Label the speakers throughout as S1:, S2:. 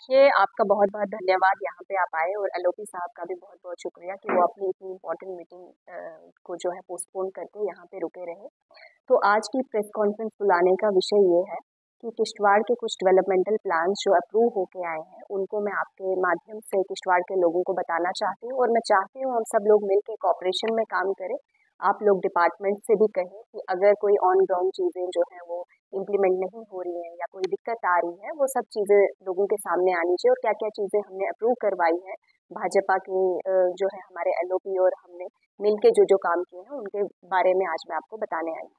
S1: देखिए, आपका बहुत-बहुत धन्यवाद यहाँ पे आप आए और एलओपी साहब का भी बहुत-बहुत शुक्रिया कि वो अपनी इतनी इम्पोर्टेंट मीटिंग को जो है पोस्टपोन करके यहाँ पे रुके रहे। तो आज की प्रेस कॉन्फ्रेंस बुलाने का विषय ये है कि किश्तवाड़ के कुछ डेवलपमेंटल प्लान्स जो अप्रूव होके आए हैं, उनको मैं आपके माध्यम से किश्तवाड़ के लोगों को बताना चाहती हूँ और मैं चाहती हूँ हम सब लोग मिल के कॉपरेशन में काम करें। आप लोग डिपार्टमेंट से भी कहें कि अगर कोई ऑन ग्राउंड चीज़ें जो हैं वो इम्प्लीमेंट नहीं हो रही हैं या कोई दिक्कत आ रही है, वो सब चीज़ें लोगों के सामने आनी चाहिए और क्या-क्या चीज़ें हमने अप्रूव करवाई हैं, भाजपा के जो है हमारे एलओपी और हमने मिल के जो-जो काम किए हैं, उनके बारे में आज मैं आपको बताने आई हूँ।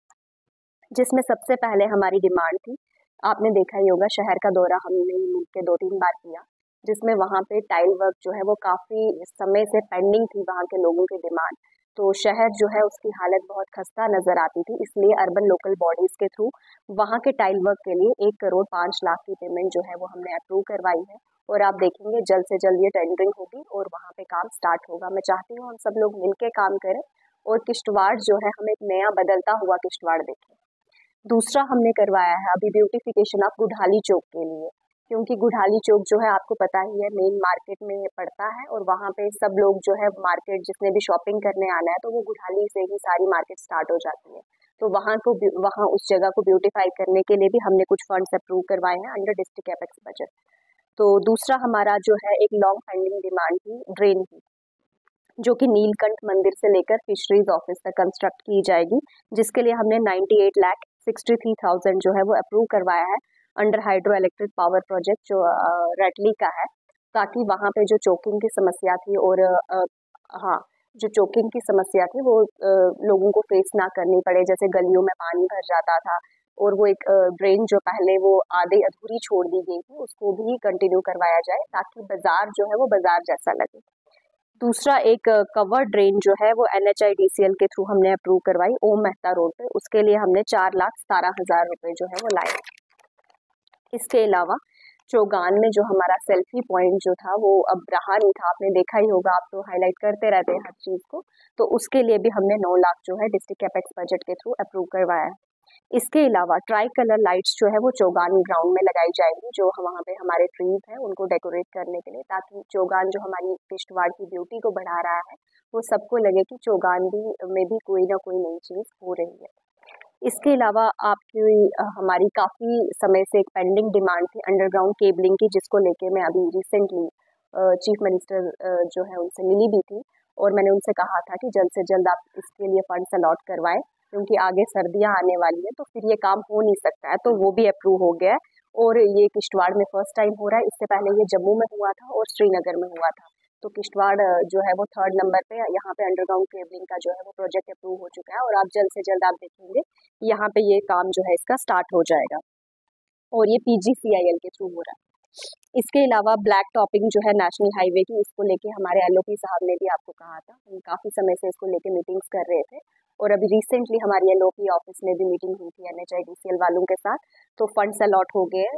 S1: जिसमें सबसे पहले हमारी डिमांड थी, आपने देखा ही होगा शहर का दौरा हमने मिल के 2-3 बार किया, जिसमें वहाँ पे टाइल वर्क जो है वो काफ़ी समय से पेंडिंग थी वहाँ के लोगों की डिमांड। तो शहर जो है उसकी हालत बहुत खस्ता नज़र आती थी, इसलिए अर्बन लोकल बॉडीज़ के थ्रू वहाँ के टाइल वर्क के लिए 1 करोड़ 5 लाख की पेमेंट जो है वो हमने अप्रूव करवाई है और आप देखेंगे जल्द से जल्द ये टेंडरिंग होगी और वहाँ पे काम स्टार्ट होगा। मैं चाहती हूँ हम सब लोग मिल के काम करें और किश्तवाड़ जो है हम एक नया बदलता हुआ किश्तवाड़ देखें। दूसरा हमने करवाया है अभी ब्यूटिफिकेशन ऑफ गुठाली चौक के लिए, क्योंकि गुठाली चौक जो है आपको पता ही है मेन मार्केट में पड़ता है और वहाँ पे सब लोग जो है मार्केट जिसने भी शॉपिंग करने आना है तो वो गुठाली से ही सारी मार्केट स्टार्ट हो जाती है। तो वहाँ उस जगह को ब्यूटिफाई करने के लिए भी हमने कुछ फंड्स अप्रूव करवाए हैं अंडर डिस्ट्रिक्ट एपेक्स बजट। तो दूसरा हमारा जो है एक लॉन्ग पेंडिंग डिमांड थी ड्रेन की, जो कि नीलकंठ मंदिर से लेकर फिशरीज ऑफिस तक कंस्ट्रक्ट की जाएगी, जिसके लिए हमने 98,63,000 जो है वो अप्रूव करवाया है under hydro electric power project जो रैटली का है, ताकि वहाँ पे जो चोकिंग की समस्या थी और हाँ, जो चोकिंग की समस्या थी वो लोगों को फेस ना करनी पड़े, जैसे गलियों में पानी भर जाता था और वो एक ड्रेन जो पहले वो आधे अधूरी छोड़ दी गई थी उसको भी कंटिन्यू करवाया जाए ताकि बाजार जो है वो बाजार जैसा लगे। दूसरा एक कवर ड्रेन जो है वो एनएचआईडीसीएल के थ्रू हमने अप्रूव करवाई ओम मेहता रोड पे, उसके लिए हमने 4,17,000 रुपए जो है वो लाए। इसके अलावा चौगान में जो हमारा सेल्फी पॉइंट जो था वो अब रहा नहीं था, आपने देखा ही होगा, आप तो हाईलाइट करते रहते हैं हर चीज़ को, तो उसके लिए भी हमने 9 लाख जो है डिस्ट्रिक्ट कैपेक्स बजट के थ्रू अप्रूव करवाया है। इसके अलावा ट्राई कलर लाइट्स जो है वो चौगान ग्राउंड में लगाई जाएंगी, जो वहाँ पे हमारे ट्रीज हैं उनको डेकोरेट करने के लिए, ताकि चौगान जो हमारी किश्तवाड़ की ब्यूटी को बढ़ा रहा है वो सबको लगे कि चौगान भी में भी कोई ना कोई नई चीज़ हो रही है। इसके अलावा आपकी हमारी काफ़ी समय से एक पेंडिंग डिमांड थी अंडरग्राउंड केबलिंग की, जिसको लेके मैं अभी रिसेंटली चीफ मिनिस्टर जो है उनसे मिली भी थी और मैंने उनसे कहा था कि जल्द से जल्द आप इसके लिए फंड्स अलॉट करवाएं, क्योंकि आगे सर्दियां आने वाली है तो फिर ये काम हो नहीं सकता है, तो वो भी अप्रूव हो गया है और ये किश्तवाड़ में फर्स्ट टाइम हो रहा है। इससे पहले ये जम्मू में हुआ था और श्रीनगर में हुआ था, तो किश्तवाड़ जो है वो 3rd नंबर पे, यहाँ पे अंडरग्राउंड केबलिंग का जो है वो प्रोजेक्ट अप्रूव हो चुका है और आप जल्द से जल्द आप देखेंगे यहाँ पे ये काम जो है इसका स्टार्ट हो जाएगा और ये पीजीसीआईएल के थ्रू हो रहा है। इसके अलावा ब्लैक टॉपिंग जो है नेशनल हाईवे की, इसको लेके हमारे एलओपी साहब ने भी आपको कहा था, हम काफ़ी समय से इसको लेके मीटिंग्स कर रहे थे और अभी रिसेंटली हमारी एलओपी ऑफिस में भी मीटिंग हुई थी एनएचआईडीसीएल वालों के साथ, तो फंड्स अलॉट हो गए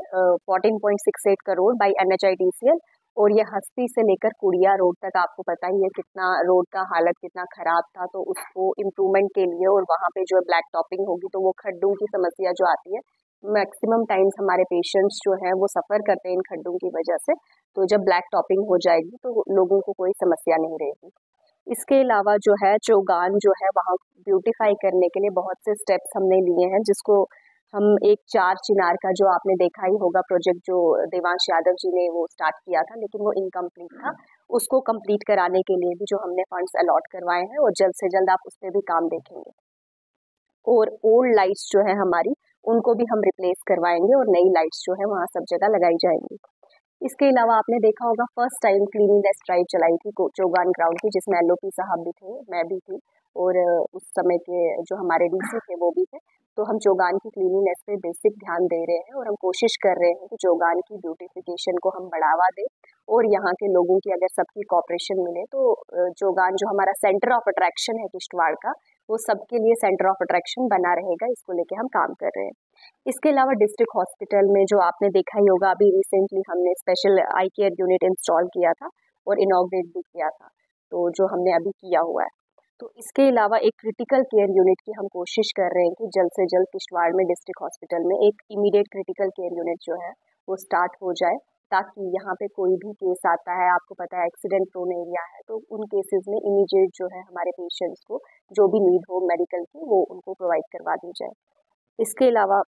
S1: 14.68 करोड़ बाई एनएचआईडीसीएल और ये हस्ती से लेकर कुड़िया रोड तक, आपको पता ही है कितना रोड का हालत कितना खराब था, तो उसको इम्प्रूवमेंट के लिए और वहाँ पे जो है ब्लैक टॉपिंग होगी तो वो खड्डों की समस्या जो आती है, मैक्सिमम टाइम्स हमारे पेशेंट्स जो है वो सफ़र करते हैं इन खड्डों की वजह से, तो जब ब्लैक टॉपिंग हो जाएगी तो लोगों को कोई समस्या नहीं रहेगी। इसके अलावा जो है चौगान जो है वहाँ ब्यूटीफाई करने के लिए बहुत से स्टेप्स हमने लिए हैं, जिसको हम एक 4 चिनार का जो आपने देखा ही होगा प्रोजेक्ट जो देवांश यादव जी ने वो स्टार्ट किया था लेकिन वो इनकम्प्लीट था, उसको कंप्लीट कराने के लिए भी जो हमने फंड्स अलॉट करवाए हैं और जल्द से जल्द आप उस पर भी काम देखेंगे। और ओल्ड लाइट्स जो है हमारी उनको भी हम रिप्लेस करवाएंगे और नई लाइट्स जो है वहाँ सब जगह लगाई जाएंगी। इसके अलावा आपने देखा होगा फर्स्ट टाइम क्लीनिनेस ड्राइव चलाई थी चौगान ग्राउंड की, जिसमें एलओपी साहब भी थे, मैं भी थी और उस समय के जो हमारे डीसी थे वो भी थे, तो हम चौगान की क्लीनिनेस पे बेसिक ध्यान दे रहे हैं और हम कोशिश कर रहे हैं कि चौगान की ब्यूटिफिकेशन को हम बढ़ावा दें और यहाँ के लोगों की अगर सबकी कॉपरेशन मिले तो चौगान जो हमारा सेंटर ऑफ अट्रैक्शन है किश्तवाड़ का, वो सबके लिए सेंटर ऑफ अट्रैक्शन बना रहेगा, इसको लेके हम काम कर रहे हैं। इसके अलावा डिस्ट्रिक्ट हॉस्पिटल में जो आपने देखा ही होगा अभी रिसेंटली हमने special I care unit install किया था और इनॉग्रेट भी किया था, तो जो हमने अभी किया हुआ है, तो इसके अलावा एक क्रिटिकल केयर यूनिट की हम कोशिश कर रहे हैं कि जल्द से जल्द किश्तवाड़ में डिस्ट्रिक्ट हॉस्पिटल में एक इमीडिएट क्रिटिकल केयर यूनिट जो है वो स्टार्ट हो जाए ताकि यहाँ पे कोई भी केस आता है, आपको पता है एक्सीडेंट प्रोन एरिया है, तो उन केसेस में इमीडिएट जो है हमारे पेशेंट्स को जो भी नीड हो मेडिकल की वो उनको प्रोवाइड करवा दी जाए। इसके अलावा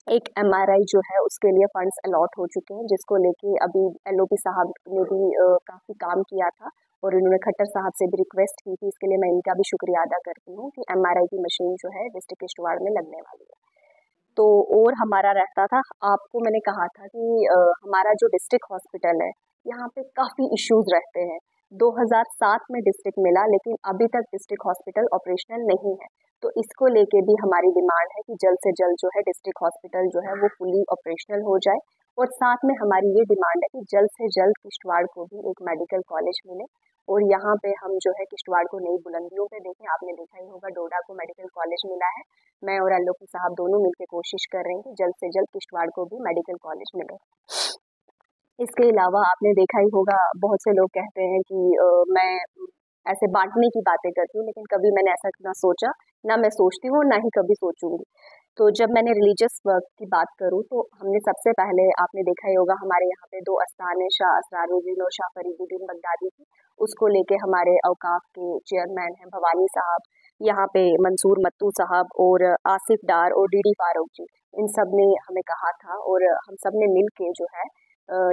S1: एक एमआरआई जो है उसके लिए फंड्स अलॉट हो चुके हैं, जिसको लेके अभी एलओपी साहब ने भी काफ़ी काम किया था और उन्होंने खट्टर साहब से भी रिक्वेस्ट की थी। इसके लिए मैं इनका भी शुक्रिया अदा करती हूँ कि एमआरआई की मशीन जो है डिस्ट्रिक्ट किश्तवाड़ में लगने वाली है। तो और हमारा रहता था, आपको मैंने कहा था कि हमारा जो डिस्ट्रिक्ट हॉस्पिटल है यहाँ पे काफ़ी इश्यूज रहते हैं। 2007 में डिस्ट्रिक्ट मिला, लेकिन अभी तक डिस्ट्रिक्ट हॉस्पिटल ऑपरेशनल नहीं है। तो इसको लेके भी हमारी डिमांड है कि जल्द से जल्द जो है डिस्ट्रिक्ट हॉस्पिटल जो है वो फुली ऑपरेशनल हो जाए। और साथ में हमारी ये डिमांड है कि जल्द से जल्द किश्तवाड़ को भी एक मेडिकल कॉलेज मिले और यहाँ पे हम जो है किश्तवाड़ को नई बुलंदियों पे देखें। आपने देखा ही होगा डोडा को मेडिकल कॉलेज मिला है। मैं और एलओपी साहब दोनों मिलकर कोशिश कर रहे हैं कि जल्द से जल्द किश्तवाड़ को भी मेडिकल कॉलेज मिले। इसके अलावा आपने देखा ही होगा, बहुत से लोग कहते हैं कि मैं ऐसे बांटने की बातें करती हूँ, लेकिन कभी मैंने ऐसा ना सोचा, ना मैं सोचती हूँ, ना ही कभी सोचूंगी। तो जब मैंने रिलीजियस वर्क की बात करूँ तो हमने सबसे पहले, आपने देखा ही होगा, हमारे यहाँ पे 2 आस्थान है, शाह असरारुद्दीन और शाह फरीदुद्दीन बगदादी की। उसको लेके हमारे औकाफ के चेयरमैन हैं भवानी साहब, यहाँ पे मंसूर मत्तू साहब और आसिफ डार और डीडी फारूक जी, इन सब ने हमें कहा था और हम सब ने मिल के जो है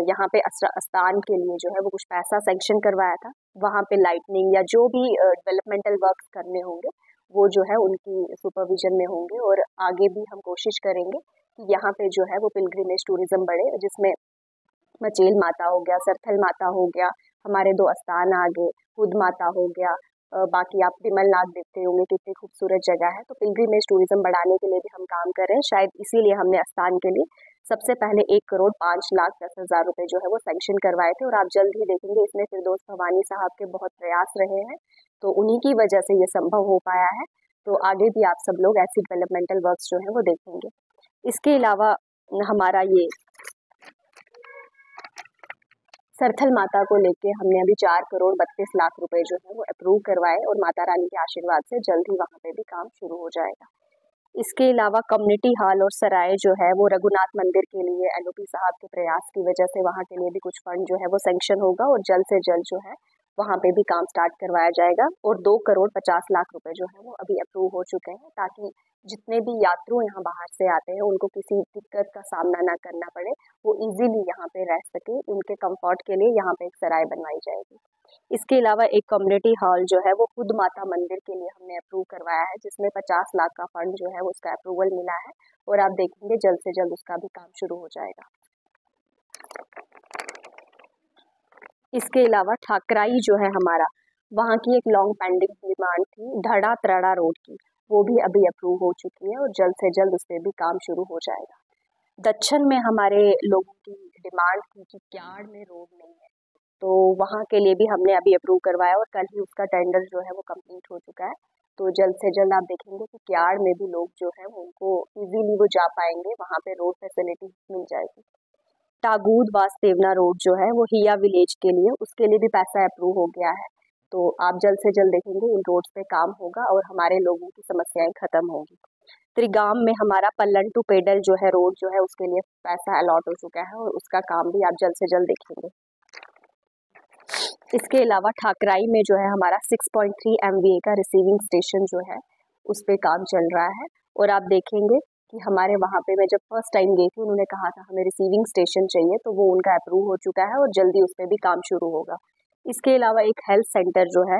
S1: यहाँ पे आस्थान के लिए जो है वो कुछ पैसा सेंक्शन करवाया था। वहाँ पे लाइटनिंग या जो भी डेवलपमेंटल वर्क करने होंगे वो जो है उनकी सुपरविजन में होंगे। और आगे भी हम कोशिश करेंगे कि यहाँ पे जो है वो पिलग्रिमेज टूरिज्म बढ़े, जिसमें मचेल माता हो गया, सरथल माता हो गया, हमारे 2 आस्थान आगे, खुद माता हो गया, बाकी आप विमलनाथ देखते होंगे कितनी खूबसूरत जगह है। तो पिलग्रिमेज टूरिज्म बढ़ाने के लिए भी हम काम कर रहे हैं। शायद इसीलिए हमने आस्थान के लिए सबसे पहले 1,05,10,00,000 रुपए जो है वो सैंक्शन करवाए थे और आप जल्द ही देखेंगे इसमें फिरदौस भवानी साहब के बहुत प्रयास रहे हैं, तो उन्हीं की वजह से ये संभव हो पाया है। तो आगे भी आप सब लोग ऐसी डेवलपमेंटल वर्क्स जो है वो देखेंगे। इसके अलावा हमारा ये सरथल माता को लेके हमने अभी 4,32,00,000 रुपए जो है वो अप्रूव करवाए और माता रानी के आशीर्वाद से जल्द ही वहाँ पे भी काम शुरू हो जाएगा। इसके अलावा कम्युनिटी हॉल और सराय जो है वो रघुनाथ मंदिर के लिए एलओपी साहब के प्रयास की वजह से वहाँ के लिए भी कुछ फंड जो है वो सैंक्शन होगा और जल्द से जल्द जो है वहाँ पे भी काम स्टार्ट करवाया जाएगा। और 2,50,00,000 रुपए जो है वो अभी अप्रूव हो चुके हैं, ताकि जितने भी यात्रु यहाँ बाहर से आते हैं उनको किसी दिक्कत का सामना ना करना पड़े, वो इजीली यहाँ पे रह सके। उनके कंफर्ट के लिए यहाँ पे एक सराय बनवाई जाएगी। इसके अलावा एक कम्युनिटी हॉल जो है वो खुद माता मंदिर के लिए हमने अप्रूव करवाया है, जिसमें 50 लाख का फंड जो है उसका अप्रूवल मिला है और आप देखेंगे जल्द से जल्द उसका भी काम शुरू हो जाएगा। इसके अलावा ठाकराई जो है हमारा, वहाँ की एक लॉन्ग पेंडिंग डिमांड थी धड़ा तरड़ा रोड की, वो भी अभी अप्रूव हो चुकी है और जल्द से जल्द उस पर भी काम शुरू हो जाएगा। दक्षिण में हमारे लोगों की डिमांड थी कि क्याड़ में रोड नहीं है, तो वहाँ के लिए भी हमने अभी अप्रूव करवाया और कल ही उसका टेंडर जो है वो कंप्लीट हो चुका है। तो जल्द से जल्द आप देखेंगे कि क्याड़ में भी लोग जो है उनको इजीली वो जा पाएंगे, वहाँ पे रोड फैसिलिटी मिल जाएगी। टागूद वासदेवना रोड जो है वो हिया विलेज के लिए, उसके लिए भी पैसा अप्रूव हो गया है। तो आप जल्द से जल्द देखेंगे इन रोड्स पे काम होगा और हमारे लोगों की समस्याएं खत्म होंगी। त्रिगाम में हमारा पल्लन टू पेडल जो है रोड जो है उसके लिए पैसा अलॉट हो चुका है और उसका काम भी आप जल्द से जल्द देखेंगे। इसके अलावा ठाकराई में जो है हमारा 6.3 MVA का रिसीविंग स्टेशन जो है उस पर काम चल रहा है और आप देखेंगे कि हमारे वहाँ पे, मैं जब फर्स्ट टाइम गई थी उन्होंने कहा था हमें रिसीविंग स्टेशन चाहिए, तो वो उनका अप्रूव हो चुका है और जल्दी उस पर भी काम शुरू होगा। इसके अलावा एक हेल्थ सेंटर जो है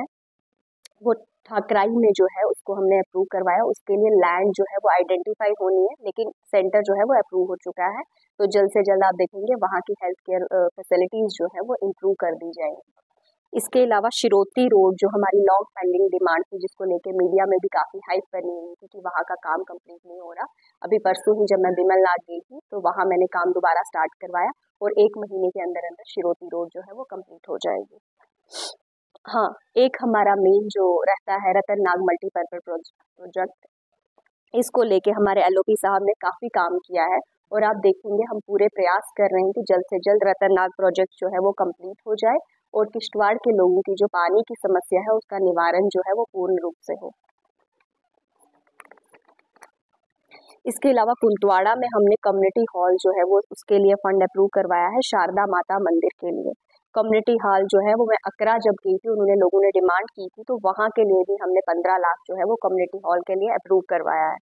S1: वो ठाकराई में जो है उसको हमने अप्रूव करवाया, उसके लिए लैंड जो है वो आइडेंटिफाई होनी है, लेकिन सेंटर जो है वो अप्रूव हो चुका है। तो जल्द से जल्द आप देखेंगे वहाँ की हेल्थ केयर फैसिलिटीज़ जो है वो इम्प्रूव कर दी जाएंगी। इसके अलावा शिरोती रोड जो हमारी लॉन्ग पेंडिंग डिमांड थी, जिसको लेके मीडिया में भी काफ़ी हाइप बनी हुई थी कि वहाँ का काम कंप्लीट नहीं हो रहा, अभी परसों ही जब मैं विमलनाथ गई थी तो वहाँ मैंने काम दोबारा स्टार्ट करवाया और 1 महीने के अंदर अंदर शिरोती रोड जो है वो कंप्लीट हो जाएगी। हाँ, एक हमारा मेन जो रहता है रतन नाग मल्टीपर्पज प्रोजेक्ट, इसको लेके हमारे एलओपी साहब ने काफ़ी काम किया है और आप देखेंगे हम पूरे प्रयास कर रहे हैं कि जल्द से जल्द रतन नाग प्रोजेक्ट जो है वो कंप्लीट हो जाए और किश्तवाड़ के लोगों की जो पानी की समस्या है उसका निवारण जो है वो पूर्ण रूप से हो। इसके अलावा कुंतवाड़ा में हमने कम्युनिटी हॉल जो है वो उसके लिए फंड अप्रूव करवाया है शारदा माता मंदिर के लिए। कम्युनिटी हॉल जो है वो मैं अकरा जब गई थी, उन्होंने लोगों ने डिमांड की थी, तो वहाँ के लिए भी हमने 15 लाख जो है वो कम्युनिटी हॉल के लिए अप्रूव करवाया है।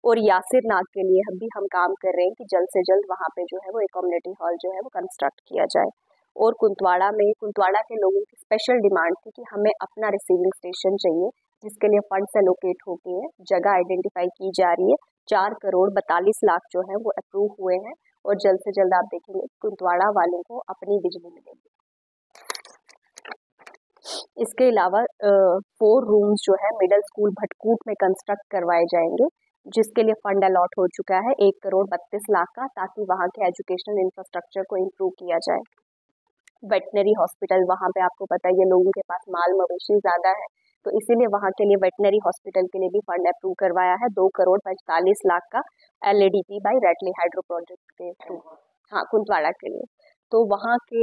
S1: और यासिर नाग के लिए भी हम काम कर रहे हैं कि जल्द से जल्द वहाँ पे जो है वो एक कम्युनिटी हॉल जो है वो कंस्ट्रक्ट किया जाए। और कुंतवाड़ा के लोगों की स्पेशल डिमांड थी कि हमें अपना रिसीविंग स्टेशन चाहिए, जिसके लिए फंड्स एलोकेट हो गए हैं, जगह आइडेंटिफाई की जा रही है, 4 करोड़ 42 लाख जो है वो अप्रूव हुए हैं। और जल्द से जल्द आप देखेंगे कुंतवाड़ा वालों को अपनी बिजली मिलेगी। इसके अलावा 4 रूम्स जो है मिडिल स्कूल भटकूट में कंस्ट्रक्ट करवाए जाएंगे, जिसके लिए फंड अलॉट हो चुका है 1 करोड़ 32 लाख का, ताकि वहाँ के एजुकेशनल इंफ्रास्ट्रक्चर को इम्प्रूव किया जाए। वेटनरी हॉस्पिटल, वहाँ पे आपको पता है ये लोगों के पास माल मवेशी ज़्यादा है, तो इसीलिए वहाँ के लिए वेटनरी हॉस्पिटल के लिए भी फंड अप्रूव करवाया है 2 करोड़ 45 लाख का, LADP बाई रैटली हाइड्रो प्रोजेक्ट के थ्रू। हाँ, कुंतवाड़ा के लिए। तो वहाँ के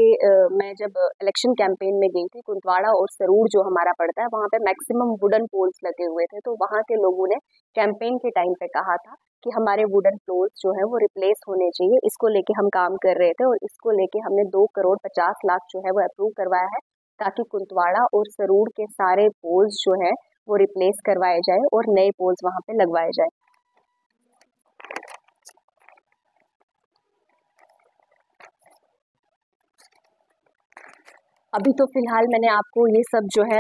S1: मैं जब इलेक्शन कैंपेन में गई थी, कुंतवाड़ा और सरूर जो हमारा पड़ता है वहाँ पे मैक्सिमम वुडन पोल्स लगे हुए थे, तो वहाँ के लोगों ने कैंपेन के टाइम पे कहा था कि हमारे वुडन पोल्स जो है वो रिप्लेस होने चाहिए। इसको लेके हम काम कर रहे थे और इसको लेके हमने 2 करोड़ 50 लाख जो है वो अप्रूव करवाया है, ताकि कुंतवाड़ा और सरूर के सारे पोल्स जो है वो रिप्लेस करवाए जाए और नए पोल्स वहाँ पे लगवाए जाए। अभी तो फिलहाल मैंने आपको ये सब जो है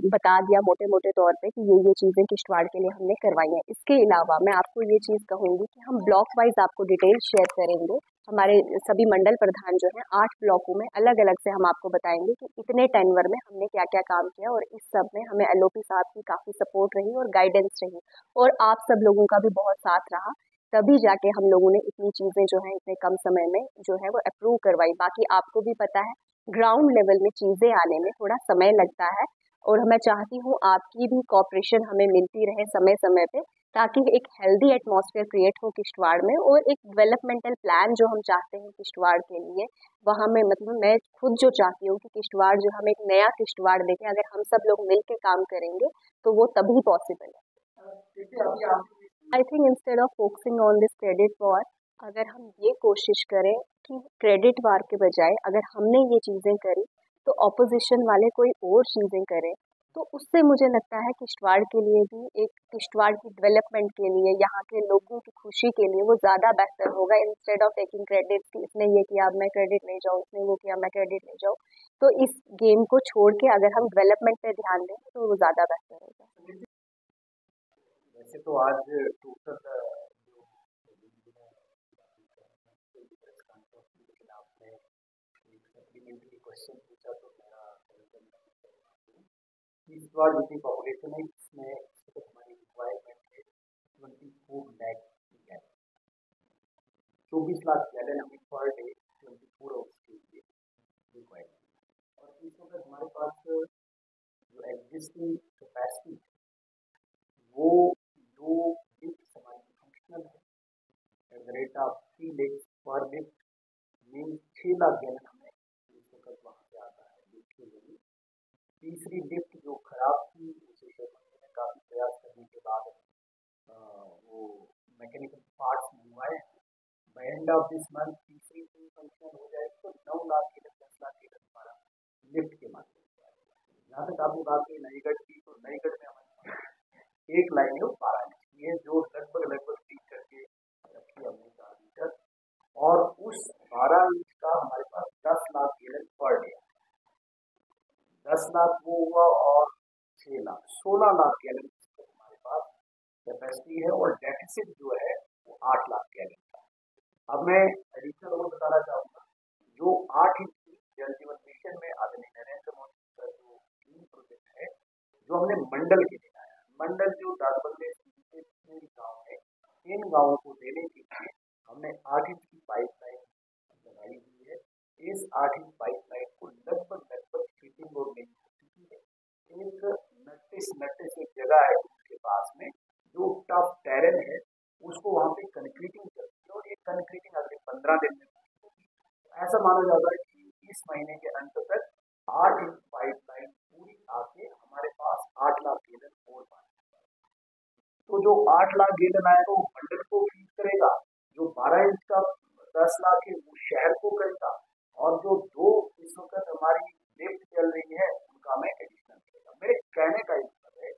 S1: बता दिया मोटे मोटे तौर पे कि ये चीज़ें किश्तवाड़ के लिए हमने करवाई हैं। इसके अलावा मैं आपको ये चीज़ कहूँगी कि हम ब्लॉक वाइज आपको डिटेल शेयर करेंगे। हमारे सभी मंडल प्रधान जो हैं 8 ब्लॉकों में अलग अलग से हम आपको बताएंगे कि इतने टेनवर में हमने क्या क्या काम किया, और इस सब में हमें LOP साहब की काफ़ी सपोर्ट रही और गाइडेंस रही, और आप सब लोगों का भी बहुत साथ रहा, तभी जाके हम लोगों ने इतनी चीज़ें जो हैं इतने कम समय में जो है वो अप्रूव करवाई। बाकी आपको भी पता है ग्राउंड लेवल में चीज़ें आने में थोड़ा समय लगता है, और मैं चाहती हूँ आपकी भी कॉपरेशन हमें मिलती रहे समय समय पे, ताकि एक हेल्दी एटमॉस्फेयर क्रिएट हो किश्तवाड़ में, और एक डेवलपमेंटल प्लान जो हम चाहते हैं किश्तवाड़ के लिए, वहाँ में मतलब मैं खुद जो चाहती हूँ कि किश्तवाड़ जो हम एक नया किश्तवाड़ देखें, अगर हम सब लोग मिल के काम करेंगे तो वो तभी पॉसिबल है। I think instead of focusing on this credit war, अगर हम ये कोशिश करें कि क्रेडिट वार के बजाय अगर हमने ये चीज़ें करी तो ऑपोजिशन वाले कोई और चीज़ें करें, तो उससे मुझे लगता है किश्तवाड़ के लिए भी, एक किश्तवाड़ की डेवलपमेंट के लिए, यहाँ के लोगों की खुशी के लिए वो ज़्यादा बेहतर होगा, इंस्टेड ऑफ टेकिंग क्रेडिट कि इसने ये किया अब मैं क्रेडिट ले जाऊँ, इसने वो किया मैं क्रेडिट ले जाऊँ। तो इस गेम को छोड़ के अगर हम डेवलपमेंट पे ध्यान दें तो वो ज़्यादा बेहतर होगा।
S2: वैसे तो आज टोटल जो आपने एक सप्लीमेंट्री क्वेश्चन पूछा, तो मेरा इस बार जितनी पॉपुलेशन है इसमें हमारी रिक्वायरमेंट है 24 लाख की है, 24 लाख गैलन हमें पर डे 24 आवर्स के लिए रिक्वायरमेंट। और इस वक्त हमारे पास जो एग्जिस्टिंग कैपेसिटी वो जो लिफ्ट हमारी फंक्शनल है at the rate of 3 lakh पर लिफ्ट, मीन 6 लाख गैलन हमें इस वक्त वहाँ से आता है लिफ्ट के लिए। तीसरी लिफ्ट जो खराब थी उसे बनने में काफ़ी प्रयास करने के बाद वो मैकेनिकल पार्ट्स मंगवाए। By end of this month तीसरी भी फंक्शन हो जाएगी तो 9 लाख के 10 लाख के हमारा लिफ्ट के माध्यम से। जहाँ तक आपने बात की नईगढ़ की, तो नईगढ़ में हमारे एक लाइन है वो 12 इंच की है, जो लगभग ठीक करके रखी हमने 4 मीटर, और उस 12 इंच का हमारे पास 10 lakh gallon per day, 10 lakh वो हुआ और 6 लाख 16 लाख गैलन हमारे पास कैपेसिटी है, और डेफिसिट जो है वो 8 लाख गैलन का। अब मैं एडिशनल और बताना चाहूँगा, जो 8 इंच की जल जीवन मिशन में आदरणीय नरेंद्र मोदी का जो ड्रीम प्रोजेक्ट है, जो हमने मंडल के लिए लाया, मंडल जो दादबल्ले गाँव है, इन गाँवों को देने के लिए हमने 8 इंच की पाइपलाइन लगाई हुई है। इस 8 इंच पाइपलाइन को लगभग फिटिंग और नहीं हो चुकी है। एक नट्टिस एक जगह है उसके पास में जो टफ टेरेन है, उसको वहाँ पे कंक्रीटिंग करती है, और ये कंक्रीटिंग अगले 15 दिन में होगी। ऐसा माना जाता है कि इस महीने के अंत तक 8 इंच पाइपलाइन पूरी आके हमारे पास 8 लाख गैलन और पानी। तो जो 8 लाख गैलन आएगा वो मंडल को फीड 10 लाख है वो शहर को करेगा, और जो 2 इस वक्त हमारी लिफ्ट चल रही है उनका हमें एडिशनल मिलेगा। मेरे कहने का मतलब है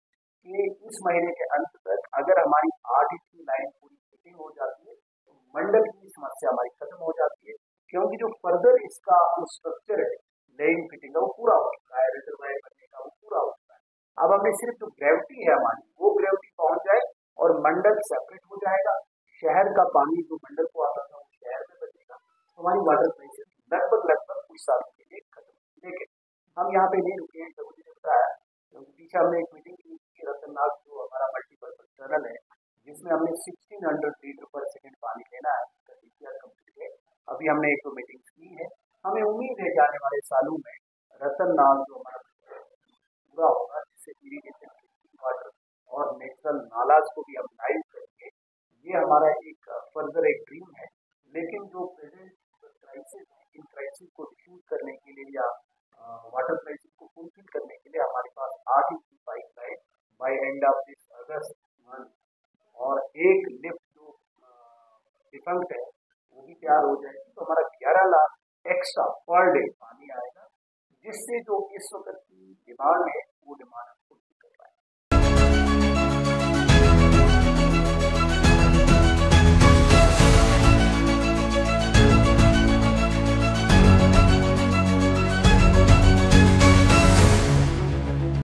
S2: कि इस महीने के अंत तक अगर हमारी 8 इंच की लाइन पूरी फिटिंग हो जाती है तो मंडल की समस्या हमारी खत्म हो जाती है, क्योंकि जो फर्दर इसका जो स्ट्रक्चर है लेइंग फिटिंग का वो पूरा हो चुका है, रिजर्वायर बनने का वो पूरा हो चुका है। अब हमें सिर्फ जो ग्रेविटी है हमारी वो ग्रेविटी पहुंच जाए और मंडल सेपरेट हो जाएगा, शहर का पानी जो मंडल को आता था वो शहर में बचेगा, हमारी वाटर क्राइसिस लगभग कुछ सालों के लिए खत्म। लेकिन हम यहाँ पे नहीं रुके हैं, जब मुझे बताया क्योंकि पीछे हमने एक मीटिंग की थी रतननाथ जो हमारा मल्टीपर्पज टनल है, जिसमें हमने 1600 लीटर पर सेकंड पानी लेना है, कंप्लीट है। अभी हमने एक दो मीटिंग की है, हमें उम्मीद है कि आने वाले सालों में रतननाथ जो हमारा पूरा होगा, जिससे इरीगेशन ड्रिंकिंग वाटर और नेचुरल नालाज को भी हम लाइव करेंगे। ये हमारा एक फर्दर एक ड्रीम है। लेकिन जो प्रेजेंट क्राइसिस है, इन क्राइसिस को डिफ्यूज करने के लिए या वाटर क्राइसिस को फुलफिल करने के लिए हमारे पास 8 इंच की pipe line by and of this August month और एक लिफ्ट जो डिफंक्ट है वो भी तैयार हो जाएगी, तो हमारा 11 लाख एक्स्ट्रा पर डे पानी आएगा, जिससे जो इस वक्त की डिमांड है वो डिमांड